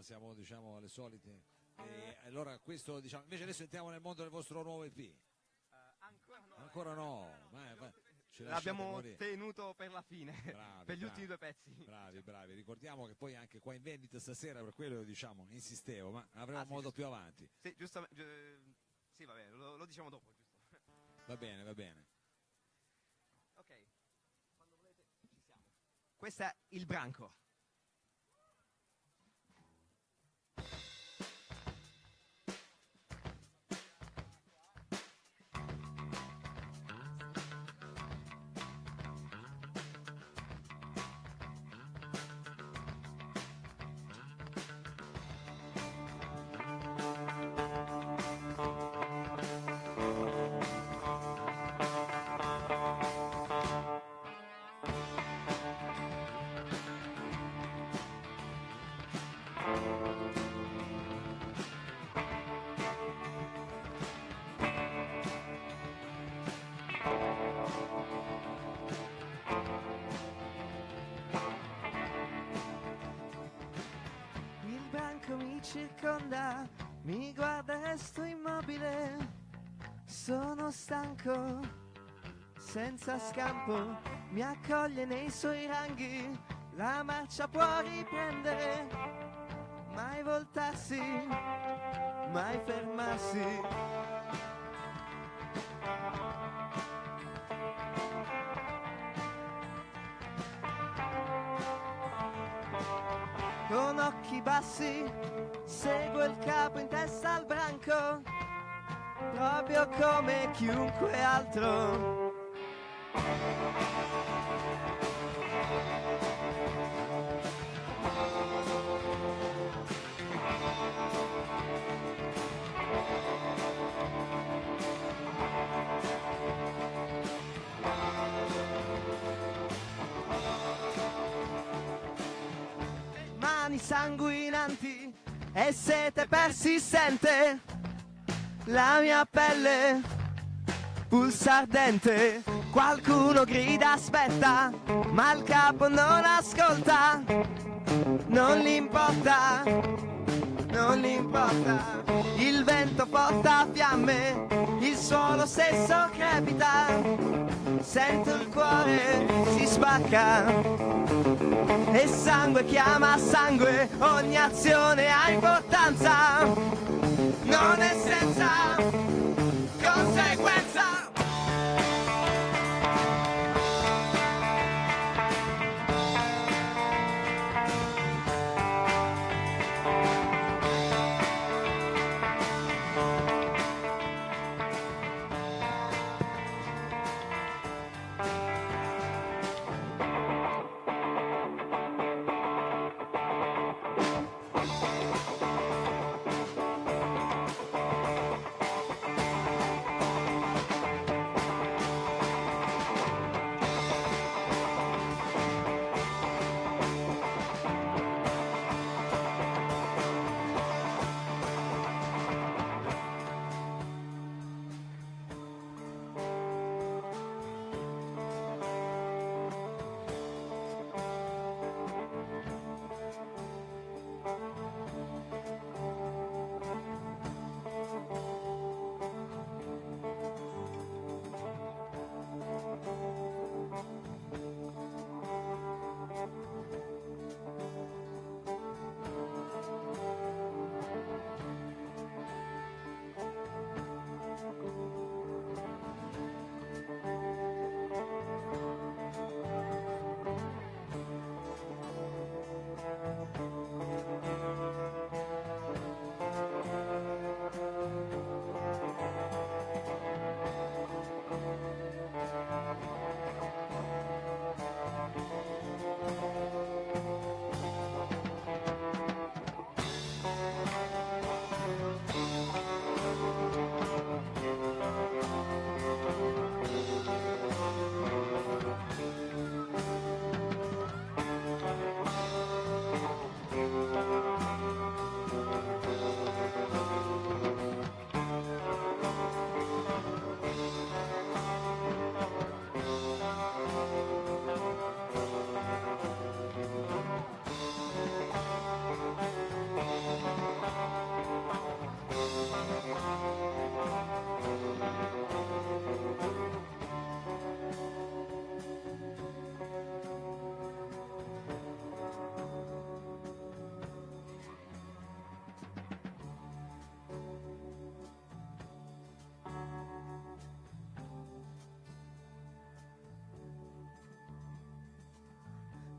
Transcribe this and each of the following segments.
siamo diciamo alle solite. Allora questo diciamo, invece adesso entriamo nel mondo del vostro nuovo EP. Ancora no, l'abbiamo tenuto per la fine, bravi, per gli ultimi due pezzi. Bravi, ricordiamo che poi anche qua in vendita stasera, per quello diciamo insistevo, ma avremo modo più avanti. Sì, giustamente, sì, va bene, lo diciamo dopo, giusto? Va bene. Ok, quando volete ci siamo. Questo è Il Branco. Mi circonda, mi guarda e sto immobile, sono stanco, senza scampo, mi accoglie nei suoi ranghi, la marcia può riprendere, mai voltarsi, mai fermarsi. Con occhi bassi seguo il capo in testa al branco, proprio come chiunque altro. Mani sanguinanti e sete persistente, la mia pelle pulsa ardente, qualcuno grida aspetta, ma il capo non ascolta, non gli importa, non gli importa, il vento porta fiamme, il suolo stesso crepita, sento il cuore si spacca e sangue chiama sangue, ogni azione ha importanza, non è senza conseguenza.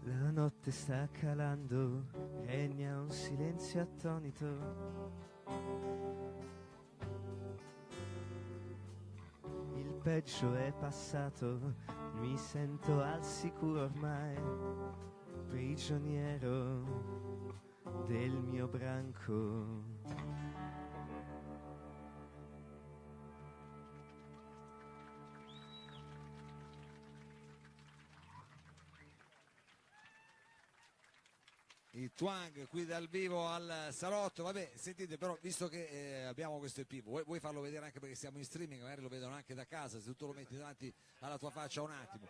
La notte sta calando, regna un silenzio attonito. Il peggio è passato, mi sento al sicuro ormai, prigioniero del mio branco. I Twang qui dal vivo al salotto. Vabbè, sentite, però, visto che abbiamo questo EP, vuoi farlo vedere anche perché siamo in streaming, magari lo vedono anche da casa, se tu lo metti davanti alla tua faccia un attimo.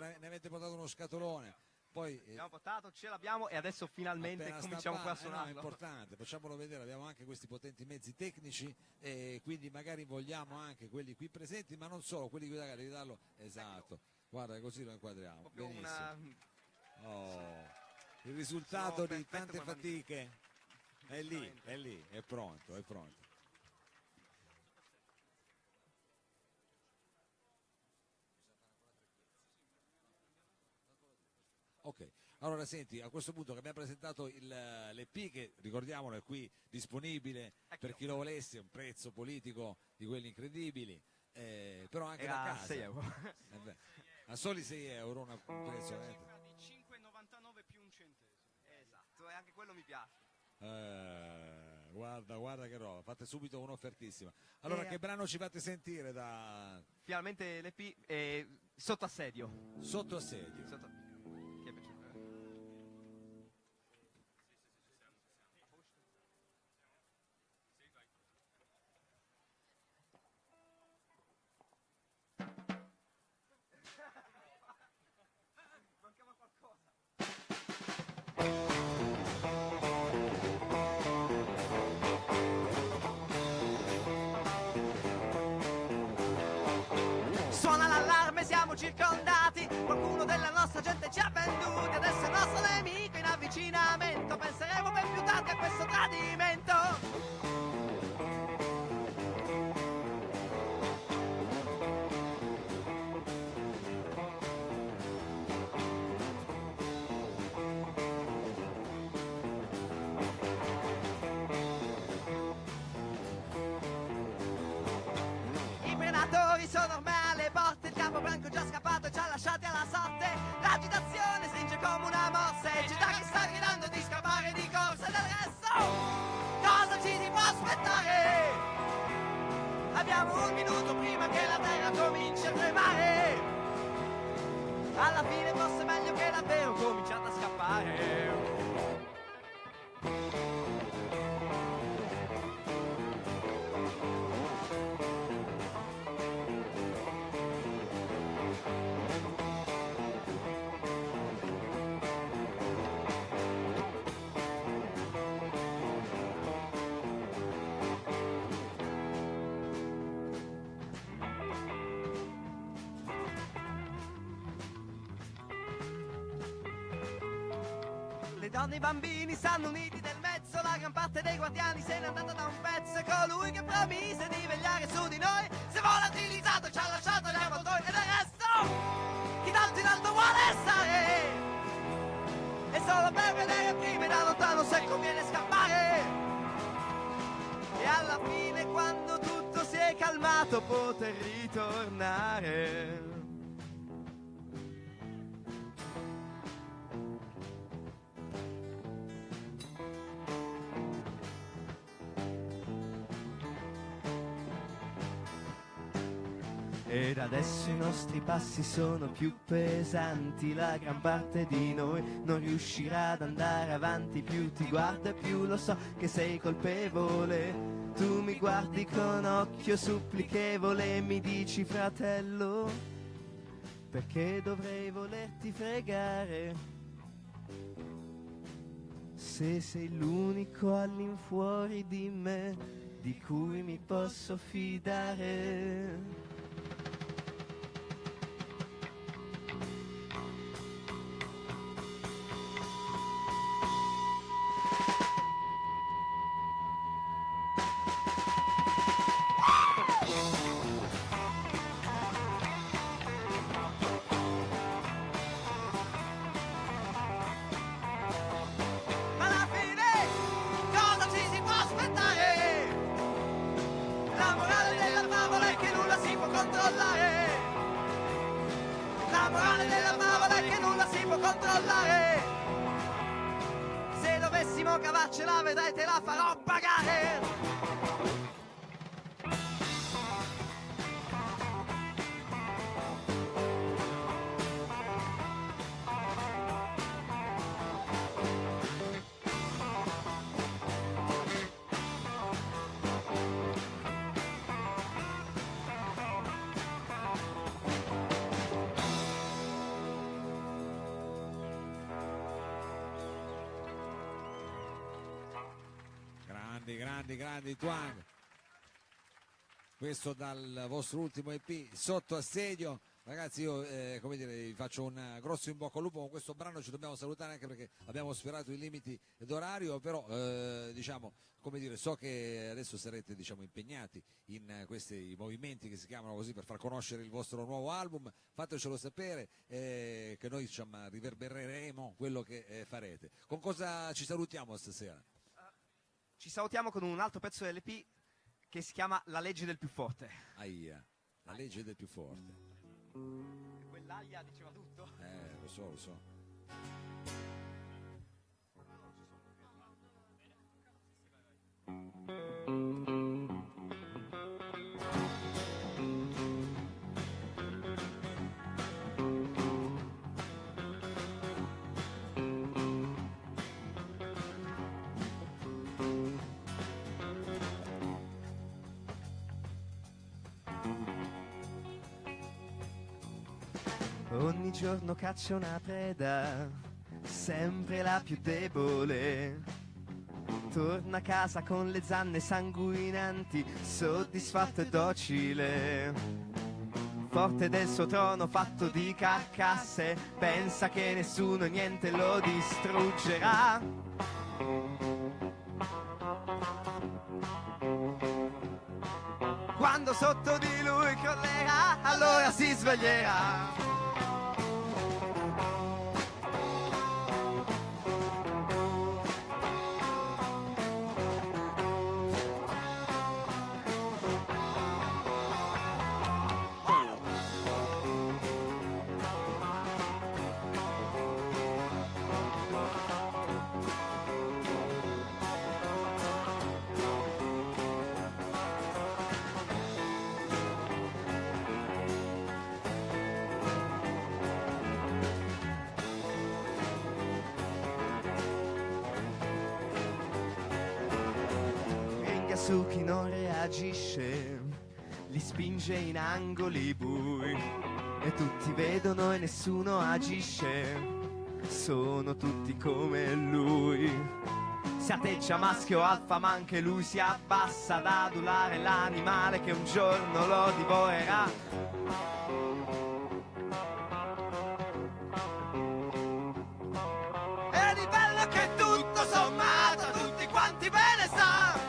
Ne avete portato uno scatolone, poi Abbiamo portato, ce l'abbiamo e adesso finalmente cominciamo qua a suonarlo. no, è importante, facciamolo vedere, abbiamo anche questi potenti mezzi tecnici e quindi magari vogliamo anche quelli qui presenti, ma non solo, quelli qui da devi darlo, esatto, guarda, così lo inquadriamo, benissimo. Il risultato di tante fatiche è lì, è pronto, è pronto. Ok, allora senti, a questo punto che abbiamo presentato l'EP, che ricordiamolo è qui disponibile per chi lo volesse, un prezzo politico di quelli incredibili, però anche da casa. 6 euro. A soli 6 euro, un prezzo Di 5,99 più un centesimo. Esatto, e anche quello mi piace. Guarda che roba, fate subito un'offertissima. Allora, che brano ci fate sentire da... Finalmente l'EP è Sotto assedio. Sotto assedio. Chi è piaciuto? Mancava qualcosa. Suona l'allarme, siamo circondati, qualcuno della nostra gente ci ha venduti, adesso è il nostro nemico in avvicinamento, penseremo ben più tardi a questo tradimento. I predatori sono ormai alle porte, il capo branco già scappato e ci ha lasciati alla sorte. L'agitazione stringe come una morsa e c'è da chi sta gridando di scappare di corsa. Del resto, cosa ci si può aspettare? Abbiamo un minuto prima che la terra cominci a tremare. Alla fine forse è meglio che davvero cominciate a scappare. Le donne e i bambini stanno uniti nel mezzo, la gran parte dei guardiani se n'è andata da un pezzo, e colui che promise di vegliare su di noi si è volatilizzato, ci ha lasciato gli avvoltoi. E del resto, chi tanto in alto vuole stare? È solo per vedere prima da lontano se conviene scappare. E alla fine, quando tutto si è calmato, poter ritornare. Ed adesso i nostri passi sono più pesanti, la gran parte di noi non riuscirà ad andare avanti più, ti guarda più lo so che sei colpevole, tu mi guardi con occhio supplichevole e mi dici fratello, perché dovrei volerti fregare, se sei l'unico all'infuori di me di cui mi posso fidare. La morale della favola è che nulla si può controllare. Se dovessimo cavarcela vedrai te la farò pagare. Grandi Twang, questo dal vostro ultimo EP Sotto Assedio. Ragazzi, io come dire, vi faccio un grosso in bocca al lupo. Con questo brano ci dobbiamo salutare, anche perché abbiamo sfiorato i limiti d'orario, però diciamo, come dire, so che adesso sarete, diciamo, impegnati in questi movimenti che si chiamano così per far conoscere il vostro nuovo album. Fatecelo sapere, che noi, diciamo, riverbereremo quello che farete. Con cosa ci salutiamo stasera? Ci salutiamo con un altro pezzo dell'EP che si chiama La legge del più forte. Aia, la legge del più forte. Quell'aia diceva tutto. Lo so. Ogni giorno caccia una preda, sempre la più debole. Torna a casa con le zanne sanguinanti, soddisfatto e docile. Forte del suo trono fatto di carcasse, pensa che nessuno e niente lo distruggerà. Quando sotto di lui crollerà, allora si sveglierà. Su chi non reagisce, li spinge in angoli bui e tutti vedono e nessuno agisce, sono tutti come lui. Si atteggia maschio alfa ma anche lui si abbassa ad adulare l'animale che un giorno lo divorerà. E di bello che tutto sommato tutti quanti bene sta.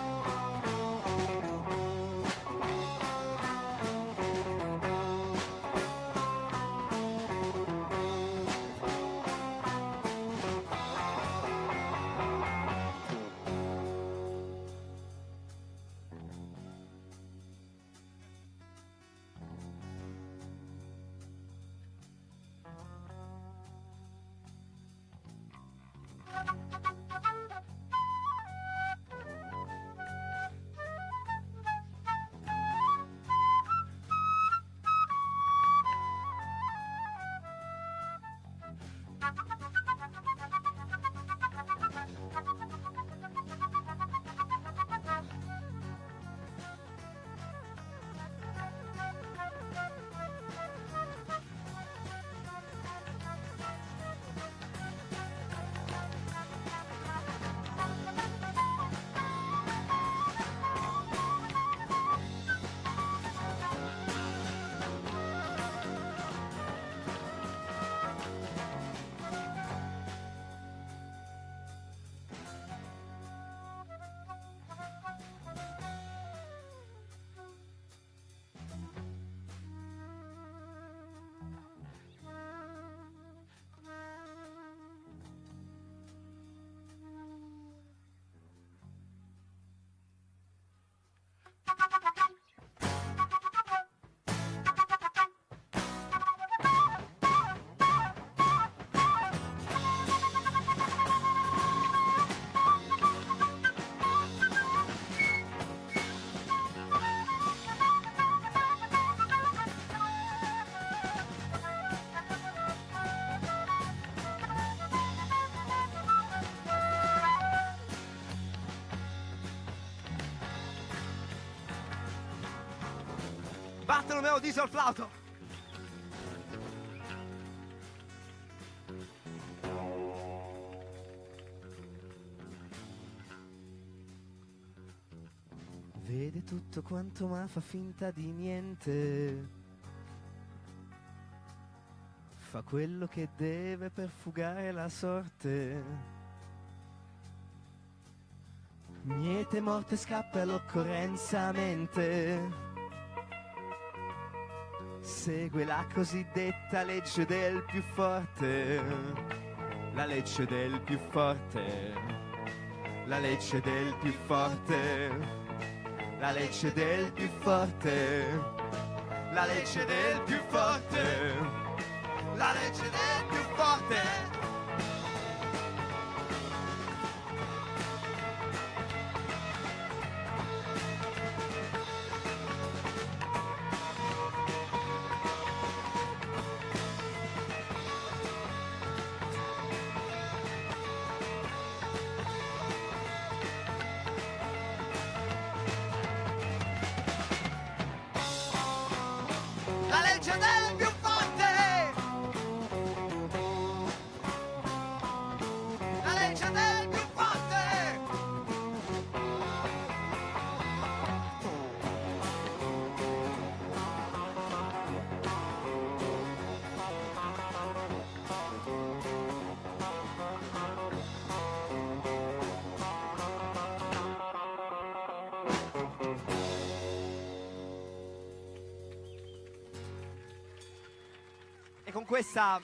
battono melodie al flauto. Vede tutto quanto ma fa finta di niente. Fa quello che deve per fugare la sorte. Miete morte scappa all'occorrenza mente. Segue la cosiddetta legge del più forte. La legge del più forte. La legge del più forte. La legge del più forte. La legge del più forte. La legge del più forte. La legge del più forte. La legge del più forte. E con questa